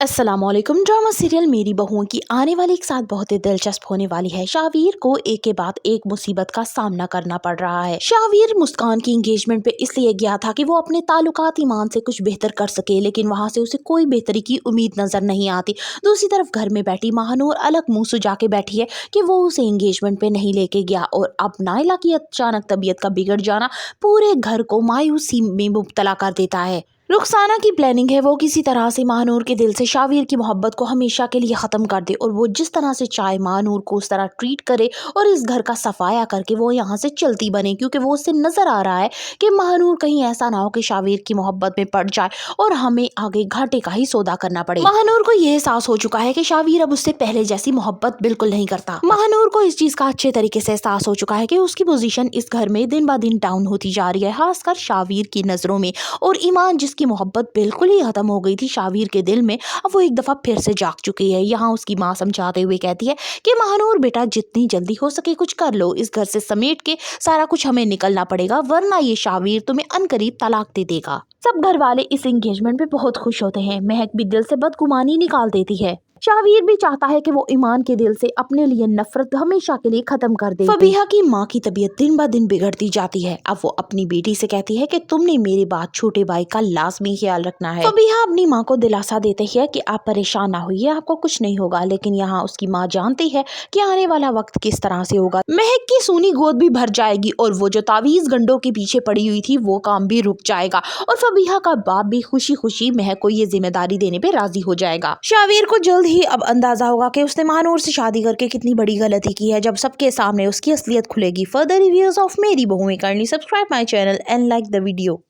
अस्सलाम वालेकुम। Drama serial मेरी बहुओं की आने वाली एक साथ बहुत ही दिलचस्प होने वाली है। शाहवीर को एक के बाद एक मुसीबत का सामना करना पड़ रहा है। शाहवीर मुस्कान की एंगेजमेंट पे इसलिए गया था कि वो अपने ताल्लुकात ईमान से कुछ बेहतर कर सके, लेकिन वहां से उसे कोई बेहतरी की उम्मीद नजर नहीं आती। दूसरी तरफ घर में बैठी महानूर अलग मुंह सुजा के बैठी है कि वो उसे एंगेजमेंट पे नहीं लेके गया, और अब नाइला की अचानक तबीयत का बिगड़ जाना पूरे घर को मायूसी में मुब्तला कर देता है। रुखसाना की प्लानिंग है वो किसी तरह से महानूर के दिल से शाहवीर की मोहब्बत को हमेशा के लिए ख़त्म कर दे, और वो जिस तरह से चाहे महानूर को उस तरह ट्रीट करे और इस घर का सफाया करके वो यहाँ से चलती बने, क्योंकि वो उससे नज़र आ रहा है कि महानूर कहीं ऐसा ना हो कि शाहवीर की मोहब्बत में पड़ जाए और हमें आगे घाटे का ही सौदा करना पड़े। महानूर को यह एहसास हो चुका है कि शाहवीर अब उससे पहले जैसी मोहब्बत बिल्कुल नहीं करता। महानूर को इस चीज़ का अच्छे तरीके से एहसास हो चुका है कि उसकी पोजीशन इस घर में दिन ब दिन डाउन होती जा रही है, खासकर शाहवीर की नज़रों में। और ईमान जिसकी मोहब्बत बिल्कुल ही खत्म हो गई थी शाहवीर के दिल में, अब वो एक दफा फिर से जाग चुकी है। यहाँ उसकी माँ समझाते हुए कहती है कि महानूर बेटा, जितनी जल्दी हो सके कुछ कर लो, इस घर से समेट के सारा कुछ हमें निकलना पड़ेगा, वरना ये शाहवीर तुम्हें अनकरीब तलाक दे देगा। सब घर वाले इस एंगेजमेंट पे बहुत खुश होते हैं। महक भी दिल से बदगुमानी निकाल देती है। शाहवीर भी चाहता है कि वो ईमान के दिल से अपने लिए नफरत हमेशा के लिए खत्म कर दे। फबीहा की माँ की तबीयत दिन ब दिन बिगड़ती जाती है। अब वो अपनी बेटी से कहती है कि तुमने मेरे बाद छोटे भाई का लाजमी ख्याल रखना है। फबीहा अपनी माँ को दिलासा देती है कि आप परेशान ना होइए, आपको कुछ नहीं होगा, लेकिन यहाँ उसकी माँ जानती है कि आने वाला वक्त किस तरह से होगा। महक की सूनी गोद भी भर जाएगी और वो जो तावीज गंडों के पीछे पड़ी हुई थी वो काम भी रुक जाएगा, और फबीहा का बाप भी खुशी खुशी महक को ये जिम्मेदारी देने पे राजी हो जाएगा। शाहवीर को जल्द ही अब अंदाजा होगा कि उसने महानूर से शादी करके कितनी बड़ी गलती की है, जब सबके सामने उसकी असलियत खुलेगी। फर्दर रिव्यूज ऑफ मेरी बहुएं करनी, subscribe my channel and like the video.